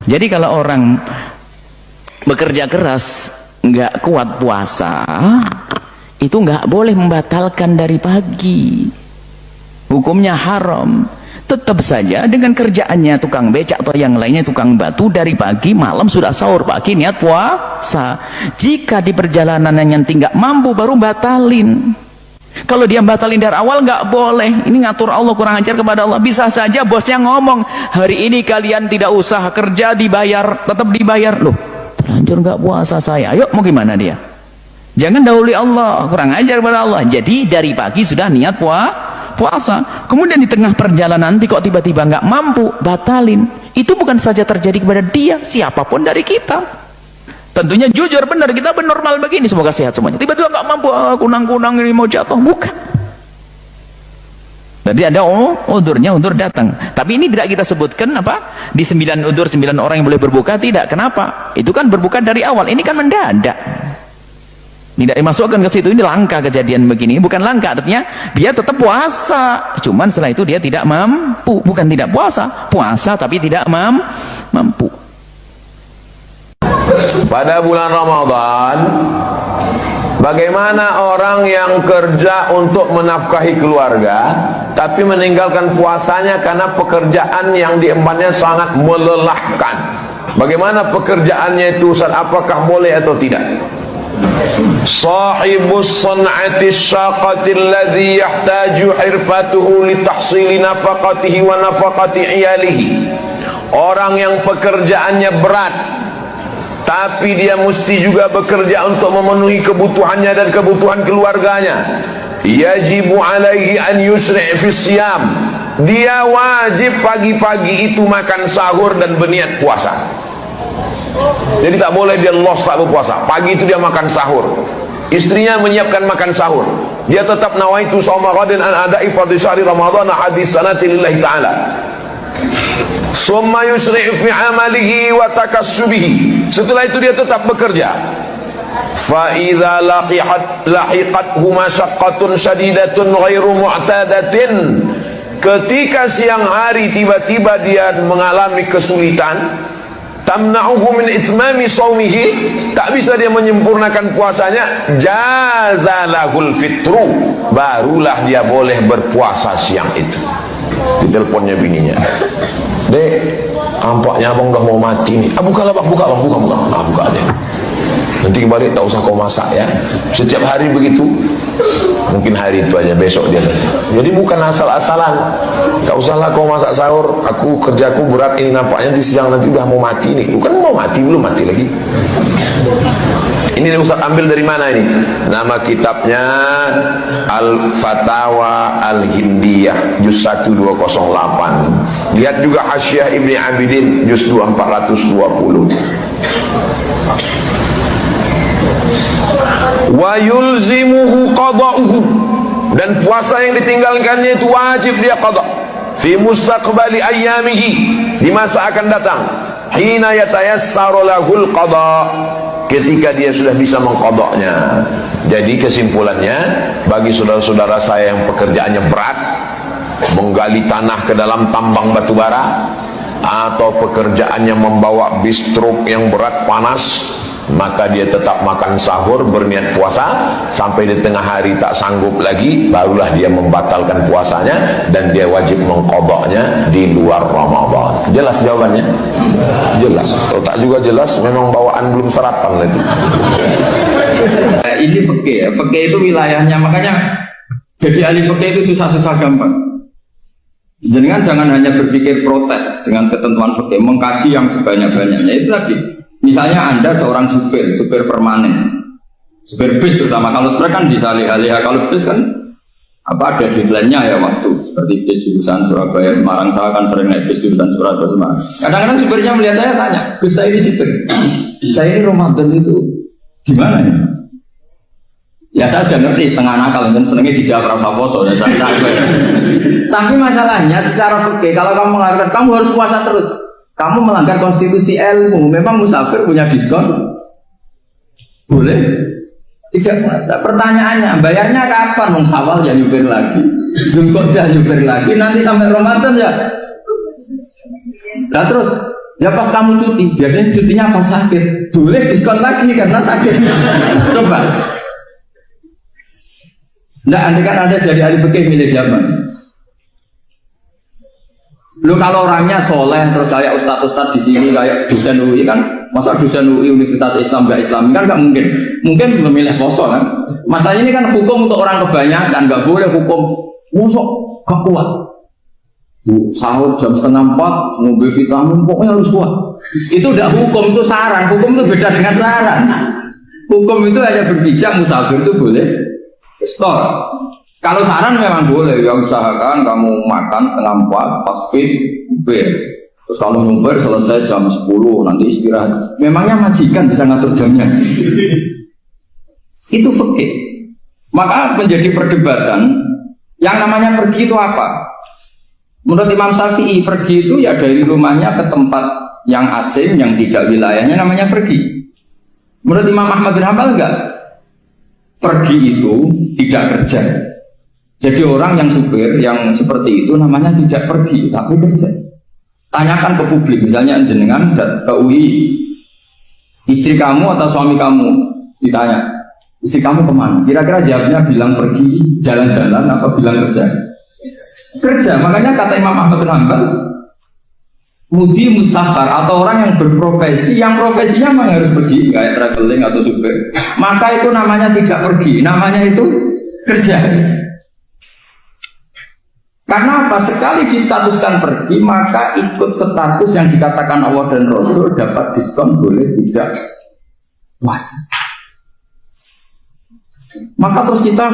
Jadi kalau orang bekerja keras nggak kuat puasa, itu nggak boleh membatalkan dari pagi, hukumnya haram. Tetap saja dengan kerjaannya tukang becak atau yang lainnya tukang batu, dari pagi malam sudah sahur, pagi niat puasa. Jika di perjalanan yang nggak mampu baru batalin. Kalau dia batalin dari awal nggak boleh. Ini ngatur Allah, kurang ajar kepada Allah. Bisa saja bosnya ngomong, hari ini kalian tidak usah kerja, dibayar, tetap dibayar. Loh, terlanjur nggak puasa saya, ayo mau gimana dia? Jangan dahului Allah, kurang ajar kepada Allah. Jadi dari pagi sudah niat puasa, kemudian di tengah perjalanan nanti kok tiba-tiba nggak mampu, batalin. Itu bukan saja terjadi kepada dia, siapapun dari kita. Tentunya jujur, benar, kita normal begini, semoga sehat semuanya. Tiba-tiba nggak mampu, kunang-kunang ini mau jatuh, bukan. Jadi ada udurnya, udur datang. Tapi ini tidak kita sebutkan apa di 9 udur 9 orang yang boleh berbuka, tidak. Kenapa? Itu kan berbuka dari awal, ini kan mendadak, tidak dimasukkan ke situ. Ini langka kejadian begini, bukan langka, artinya dia tetap puasa, cuman setelah itu dia tidak mampu. Bukan tidak puasa, puasa tapi tidak mampu. Pada bulan Ramadan, bagaimana orang yang kerja untuk menafkahi keluarga tapi meninggalkan puasanya karena pekerjaan yang diembannya sangat melelahkan? Bagaimana pekerjaannya itu, Ustaz? Apakah boleh atau tidak? Sahibus san'ati syaqati alladhi yahtaju irfatuhu li tahsili nafaqatihi wa nafaqati iyalihi. Orang yang pekerjaannya berat tapi dia mesti juga bekerja untuk memenuhi kebutuhannya dan kebutuhan keluarganya. Yajibu alaihi an yusri' fi siyam. Dia wajib pagi-pagi itu makan sahur dan berniat puasa. Jadi tak boleh dia lost tak berpuasa. Pagi itu dia makan sahur, istrinya menyiapkan makan sahur, dia tetap nawaitu shauma ghadin an ada'i fardhi syahri ramadhana hadis sanati lillahi ta'ala. Summa yusri' fi amalihi wa takassubihi. Setelah itu dia tetap bekerja. Fa idza lahiqathu masyaqqatun shadidatun ghairu mu'tadatin. Ketika siang hari tiba-tiba dia mengalami kesulitan, tamna'uhu min itmami shaumihi, tak bisa dia menyempurnakan puasanya, jazalahul fitru, barulah dia boleh berpuasa siang itu. Diteleponnya bininya, "Dek, tampaknya abang udah mau mati nih." Bukalah bang, buka deh. Nanti kembali tak usah kau masak ya. Setiap hari begitu. Mungkin hari itu aja, besok dia. Jadi bukan asal-asalan. Tak usahlah kau masak sahur, aku kerjaku berat ini, nampaknya di siang nanti udah mau mati nih. Bukan mau mati, belum mati lagi. Ini Ustaz ambil dari mana ini? Nama kitabnya Al-Fatawa Al-Hindiyah juz 1 208. Lihat juga Hasyiah Ibni Abidin juz 2 420. Wa yulzimuhu qada'uhu, dan puasa yang ditinggalkannya itu wajib dia qada fi mustaqbali ayyamihi, di masa akan datang, hina yatayassaru lahul qada, ketika dia sudah bisa mengqadanya. Jadi kesimpulannya, bagi saudara-saudara saya yang pekerjaannya berat, menggali tanah ke dalam tambang batu bara, atau pekerjaannya membawa bis truk yang berat panas, maka dia tetap makan sahur, berniat puasa sampai di tengah hari tak sanggup lagi, barulah dia membatalkan puasanya dan dia wajib mengqadanya di luar Ramadan. Jelas jawabannya? Jelas. Kalau tak juga jelas, memang bawaan belum sarapan itu. Ini fikih ya, fikih itu wilayahnya, makanya jadi ahli fikih itu susah-susah gampang. Jangan hanya berpikir protes dengan ketentuan fikih, mengkaji yang sebanyak-banyaknya. Itu tadi, misalnya Anda seorang supir permanen, supir bis terutama, kalau truk kan bisa alih-alih, kalau bis kan apa ada deadline-nya ya waktu, seperti bis jurusan Surabaya Semarang, saya kan sering naik bis jurusan Surabaya Semarang. Kadang-kadang supirnya melihat saya tanya, "Gus, saya ini supir, saya ini Ramadan itu gimana ya?" Ya saya sudah ngerti setengah nakal, dan senangnya dijawab rasa poso dan saya tahu. Tapi masalahnya secara fikih, kalau kamu mengatakan kamu harus puasa terus, kamu melanggar konstitusi ilmu. Memang musafir punya diskon? Boleh? Tidak puasa. Pertanyaannya, bayarnya kapan? Sawal ya nyupir lagi, Dzulqa'dah nyupir lagi, nanti sampai Ramadan ya. Nah terus Ya pas kamu cuti, biasanya cutinya pas sakit, boleh diskon lagi karena sakit. Coba. Nah, andai kan Anda jadi ahli fikih milih zaman. Lu kalau orangnya soleh terus kayak ustadz-ustadz di sini kayak dosen UI kan, masa dosen UI Universitas Islam nggak Islami kan nggak mungkin. Mungkin memilih poso kan. Masalah ini kan hukum untuk orang kebanyakan, nggak boleh hukum musuh gak kuat. Sahur jam 3:30, ngombe vitamin, pokoknya harus kuat. Itu udah hukum, itu saran. Hukum itu beda dengan saran. Hukum itu hanya berpijak, musafir itu boleh store. Kalau saran memang boleh, ya usahakan kamu makan 3:30, pas fit, bir. Terus kalau nyumber selesai jam 10, nanti istirahat. Memangnya majikan bisa ngatur jamnya? Itu fikih. Maka menjadi perdebatan, yang namanya pergi itu apa? Menurut Imam Syafi'i, pergi itu ya dari rumahnya ke tempat yang asing, yang tidak wilayahnya, namanya pergi. Menurut Imam Ahmad bin Hanbal enggak. Pergi itu tidak kerja. Jadi orang yang supir, yang seperti itu namanya tidak pergi, tapi kerja. Tanyakan ke publik, misalnya jenengan ke UI, istri kamu atau suami kamu, ditanya, istri kamu kemana? Kira-kira jawabnya bilang pergi jalan-jalan apa bilang kerja? Kerja. Makanya kata Imam Ahmad bin Hanbal, mudi musafar atau orang yang berprofesi, yang profesinya memang harus pergi, kayak traveling atau supir, maka itu namanya tidak pergi, namanya itu kerja. Karena apa? Sekali distatuskan pergi, maka ikut status yang dikatakan Allah dan Rasul, dapat diskon, boleh tidak puasa. Maka terus kita